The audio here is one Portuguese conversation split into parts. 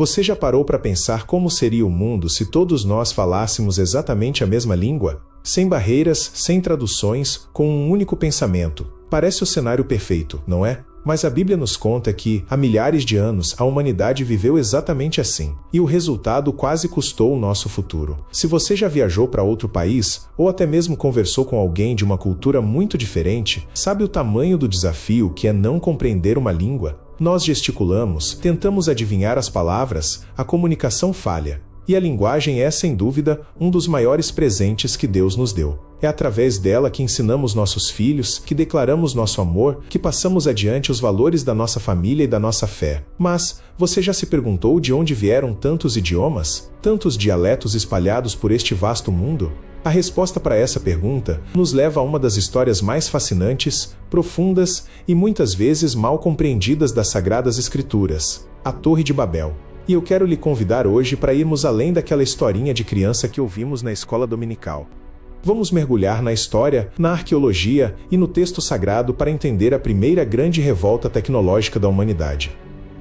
Você já parou para pensar como seria o mundo se todos nós falássemos exatamente a mesma língua? Sem barreiras, sem traduções, com um único pensamento. Parece o cenário perfeito, não é? Mas a Bíblia nos conta que, há milhares de anos, a humanidade viveu exatamente assim. E o resultado quase custou o nosso futuro. Se você já viajou para outro país, ou até mesmo conversou com alguém de uma cultura muito diferente, sabe o tamanho do desafio que é não compreender uma língua? Nós gesticulamos, tentamos adivinhar as palavras, a comunicação falha. E a linguagem é, sem dúvida, um dos maiores presentes que Deus nos deu. É através dela que ensinamos nossos filhos, que declaramos nosso amor, que passamos adiante os valores da nossa família e da nossa fé. Mas, você já se perguntou de onde vieram tantos idiomas, tantos dialetos espalhados por este vasto mundo? A resposta para essa pergunta nos leva a uma das histórias mais fascinantes, profundas e muitas vezes mal compreendidas das Sagradas Escrituras, a Torre de Babel. E eu quero lhe convidar hoje para irmos além daquela historinha de criança que ouvimos na escola dominical. Vamos mergulhar na história, na arqueologia e no texto sagrado para entender a primeira grande revolta tecnológica da humanidade.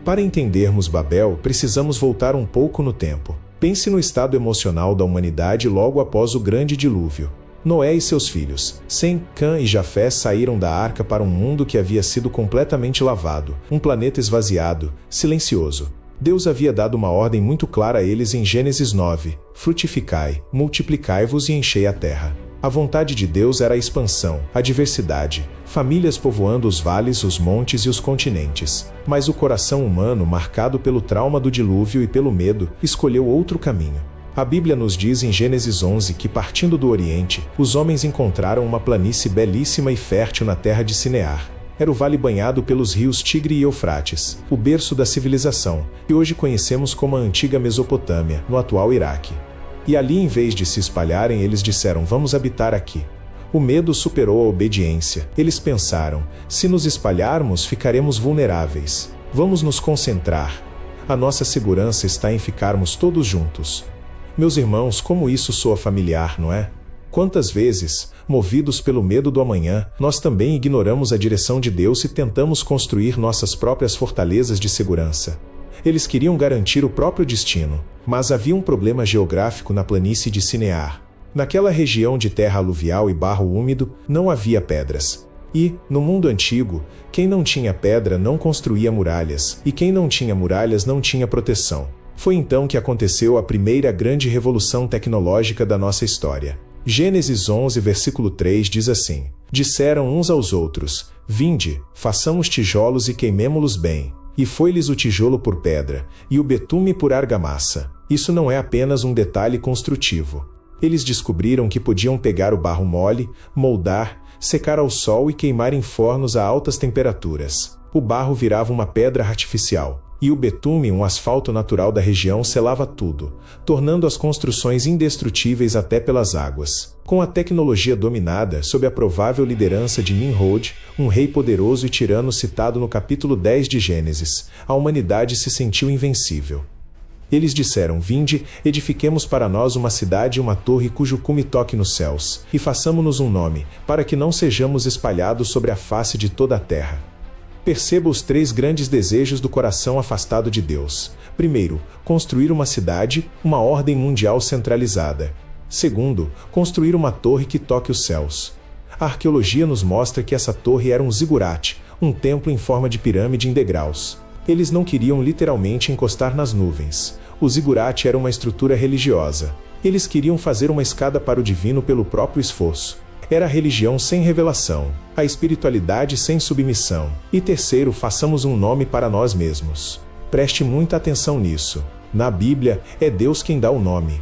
Para entendermos Babel, precisamos voltar um pouco no tempo. Pense no estado emocional da humanidade logo após o grande dilúvio. Noé e seus filhos, Sem, Cã e Jafé saíram da arca para um mundo que havia sido completamente lavado, um planeta esvaziado, silencioso. Deus havia dado uma ordem muito clara a eles em Gênesis 9, frutificai, multiplicai-vos e enchei a terra. A vontade de Deus era a expansão, a diversidade, famílias povoando os vales, os montes e os continentes. Mas o coração humano, marcado pelo trauma do dilúvio e pelo medo, escolheu outro caminho. A Bíblia nos diz em Gênesis 11 que, partindo do Oriente, os homens encontraram uma planície belíssima e fértil na terra de Sinear. Era o vale banhado pelos rios Tigre e Eufrates, o berço da civilização, que hoje conhecemos como a antiga Mesopotâmia, no atual Iraque. E ali, em vez de se espalharem, eles disseram: vamos habitar aqui. O medo superou a obediência. Eles pensaram: se nos espalharmos, ficaremos vulneráveis. Vamos nos concentrar. A nossa segurança está em ficarmos todos juntos. Meus irmãos, como isso soa familiar, não é? Quantas vezes, movidos pelo medo do amanhã, nós também ignoramos a direção de Deus e tentamos construir nossas próprias fortalezas de segurança. Eles queriam garantir o próprio destino, mas havia um problema geográfico na planície de Sinear. Naquela região de terra aluvial e barro úmido, não havia pedras. E, no mundo antigo, quem não tinha pedra não construía muralhas, e quem não tinha muralhas não tinha proteção. Foi então que aconteceu a primeira grande revolução tecnológica da nossa história. Gênesis 11, versículo 3 diz assim: disseram uns aos outros: vinde, façamos tijolos e queimemo-los bem. E foi-lhes o tijolo por pedra, e o betume por argamassa. Isso não é apenas um detalhe construtivo. Eles descobriram que podiam pegar o barro mole, moldar, secar ao sol e queimar em fornos a altas temperaturas. O barro virava uma pedra artificial, e o betume, um asfalto natural da região, selava tudo, tornando as construções indestrutíveis até pelas águas. Com a tecnologia dominada, sob a provável liderança de Nimrod, um rei poderoso e tirano citado no capítulo 10 de Gênesis, a humanidade se sentiu invencível. Eles disseram: vinde, edifiquemos para nós uma cidade e uma torre cujo cume toque nos céus, e façamo-nos um nome, para que não sejamos espalhados sobre a face de toda a terra. Perceba os três grandes desejos do coração afastado de Deus. Primeiro, construir uma cidade, uma ordem mundial centralizada. Segundo, construir uma torre que toque os céus. A arqueologia nos mostra que essa torre era um zigurate, um templo em forma de pirâmide em degraus. Eles não queriam literalmente encostar nas nuvens. O zigurate era uma estrutura religiosa. Eles queriam fazer uma escada para o divino pelo próprio esforço. Era a religião sem revelação, a espiritualidade sem submissão. E terceiro, façamos um nome para nós mesmos. Preste muita atenção nisso. Na Bíblia, é Deus quem dá o nome.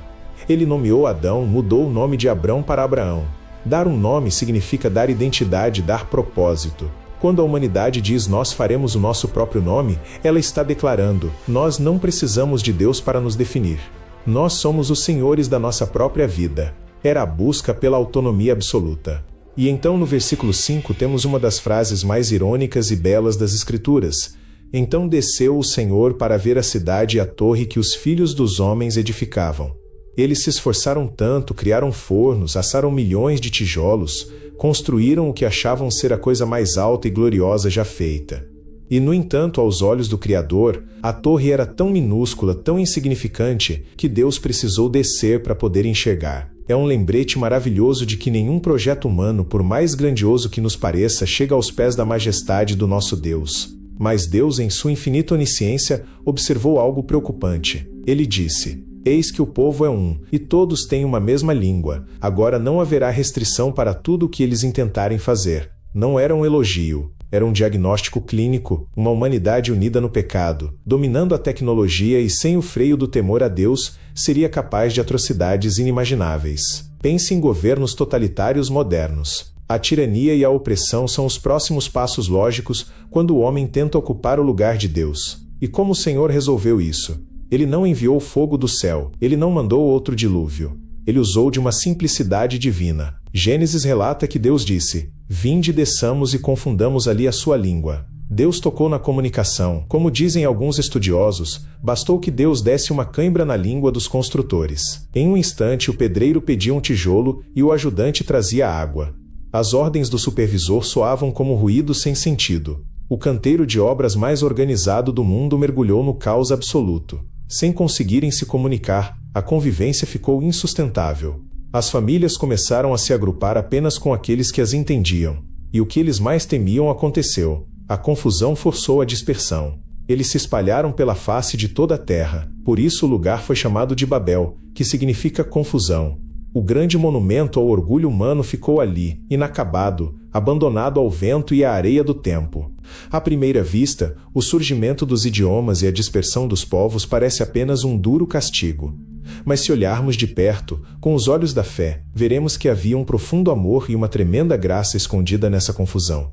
Ele nomeou Adão, mudou o nome de Abrão para Abraão. Dar um nome significa dar identidade, dar propósito. Quando a humanidade diz nós faremos o nosso próprio nome, ela está declarando: nós não precisamos de Deus para nos definir. Nós somos os senhores da nossa própria vida. Era a busca pela autonomia absoluta. E então no versículo 5 temos uma das frases mais irônicas e belas das Escrituras: então desceu o Senhor para ver a cidade e a torre que os filhos dos homens edificavam. Eles se esforçaram tanto, criaram fornos, assaram milhões de tijolos, construíram o que achavam ser a coisa mais alta e gloriosa já feita. E, no entanto, aos olhos do Criador, a torre era tão minúscula, tão insignificante, que Deus precisou descer para poder enxergar. É um lembrete maravilhoso de que nenhum projeto humano, por mais grandioso que nos pareça, chega aos pés da majestade do nosso Deus. Mas Deus, em sua infinita onisciência, observou algo preocupante. Ele disse: Eis que o povo é um, e todos têm uma mesma língua. Agora não haverá restrição para tudo o que eles intentarem fazer. Não era um elogio. Era um diagnóstico clínico, uma humanidade unida no pecado, dominando a tecnologia e sem o freio do temor a Deus, seria capaz de atrocidades inimagináveis. Pense em governos totalitários modernos. A tirania e a opressão são os próximos passos lógicos quando o homem tenta ocupar o lugar de Deus. E como o Senhor resolveu isso? Ele não enviou fogo do céu, ele não mandou outro dilúvio. Ele usou de uma simplicidade divina. Gênesis relata que Deus disse: Vinde, desçamos e confundamos ali a sua língua. Deus tocou na comunicação. Como dizem alguns estudiosos, bastou que Deus desse uma cãibra na língua dos construtores. Em um instante, o pedreiro pedia um tijolo e o ajudante trazia água. As ordens do supervisor soavam como ruído sem sentido. O canteiro de obras mais organizado do mundo mergulhou no caos absoluto. Sem conseguirem se comunicar, a convivência ficou insustentável. As famílias começaram a se agrupar apenas com aqueles que as entendiam. E o que eles mais temiam aconteceu. A confusão forçou a dispersão. Eles se espalharam pela face de toda a terra. Por isso o lugar foi chamado de Babel, que significa confusão. O grande monumento ao orgulho humano ficou ali, inacabado, abandonado ao vento e à areia do tempo. À primeira vista, o surgimento dos idiomas e a dispersão dos povos parece apenas um duro castigo. Mas se olharmos de perto, com os olhos da fé, veremos que havia um profundo amor e uma tremenda graça escondida nessa confusão.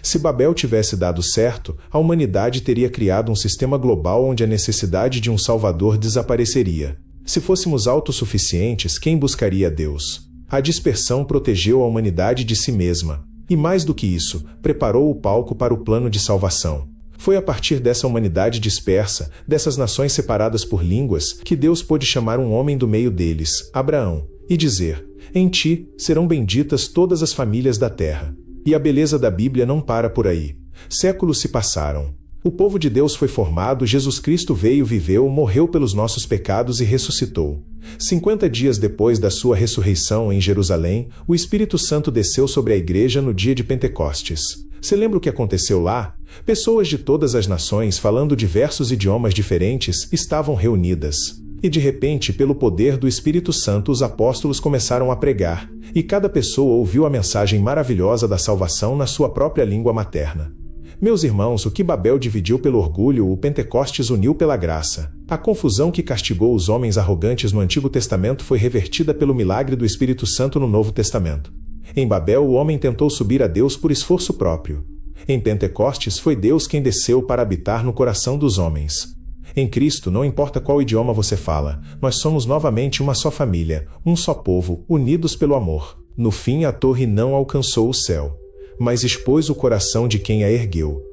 Se Babel tivesse dado certo, a humanidade teria criado um sistema global onde a necessidade de um Salvador desapareceria. Se fôssemos autossuficientes, quem buscaria Deus? A dispersão protegeu a humanidade de si mesma. E mais do que isso, preparou o palco para o plano de salvação. Foi a partir dessa humanidade dispersa, dessas nações separadas por línguas, que Deus pôde chamar um homem do meio deles, Abraão, e dizer: Em ti serão benditas todas as famílias da terra. E a beleza da Bíblia não para por aí. Séculos se passaram. O povo de Deus foi formado, Jesus Cristo veio, viveu, morreu pelos nossos pecados e ressuscitou. 50 dias depois da sua ressurreição em Jerusalém, o Espírito Santo desceu sobre a igreja no dia de Pentecostes. Você lembra o que aconteceu lá? Pessoas de todas as nações, falando diversos idiomas diferentes, estavam reunidas. E de repente, pelo poder do Espírito Santo, os apóstolos começaram a pregar, e cada pessoa ouviu a mensagem maravilhosa da salvação na sua própria língua materna. Meus irmãos, o que Babel dividiu pelo orgulho, o Pentecostes uniu pela graça. A confusão que castigou os homens arrogantes no Antigo Testamento foi revertida pelo milagre do Espírito Santo no Novo Testamento. Em Babel, o homem tentou subir a Deus por esforço próprio. Em Pentecostes, foi Deus quem desceu para habitar no coração dos homens. Em Cristo, não importa qual idioma você fala, nós somos novamente uma só família, um só povo, unidos pelo amor. No fim, a torre não alcançou o céu, mas expôs o coração de quem a ergueu.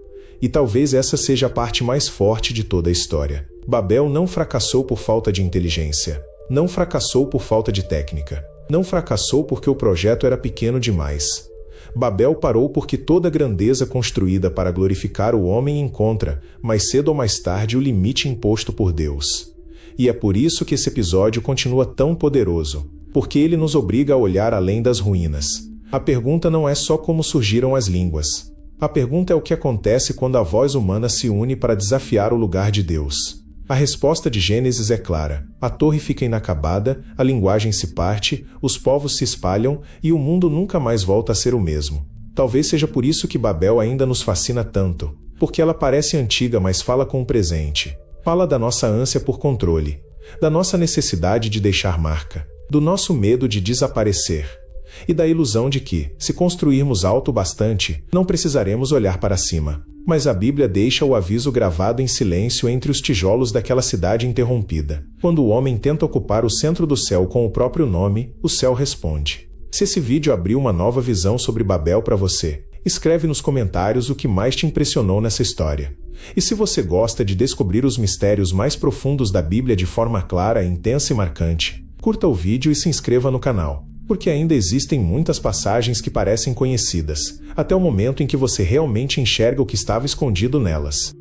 E talvez essa seja a parte mais forte de toda a história. Babel não fracassou por falta de inteligência. Não fracassou por falta de técnica. Não fracassou porque o projeto era pequeno demais. Babel parou porque toda grandeza construída para glorificar o homem encontra, mais cedo ou mais tarde, o limite imposto por Deus. E é por isso que esse episódio continua tão poderoso, porque ele nos obriga a olhar além das ruínas. A pergunta não é só como surgiram as línguas. A pergunta é o que acontece quando a voz humana se une para desafiar o lugar de Deus. A resposta de Gênesis é clara. A torre fica inacabada, a linguagem se parte, os povos se espalham e o mundo nunca mais volta a ser o mesmo. Talvez seja por isso que Babel ainda nos fascina tanto, porque ela parece antiga, mas fala com o presente. Fala da nossa ânsia por controle, da nossa necessidade de deixar marca, do nosso medo de desaparecer e da ilusão de que, se construirmos alto bastante, não precisaremos olhar para cima. Mas a Bíblia deixa o aviso gravado em silêncio entre os tijolos daquela cidade interrompida. Quando o homem tenta ocupar o centro do céu com o próprio nome, o céu responde. Se esse vídeo abriu uma nova visão sobre Babel para você, escreve nos comentários o que mais te impressionou nessa história. E se você gosta de descobrir os mistérios mais profundos da Bíblia de forma clara, intensa e marcante, curta o vídeo e se inscreva no canal. porque ainda existem muitas passagens que parecem conhecidas, até o momento em que você realmente enxerga o que estava escondido nelas.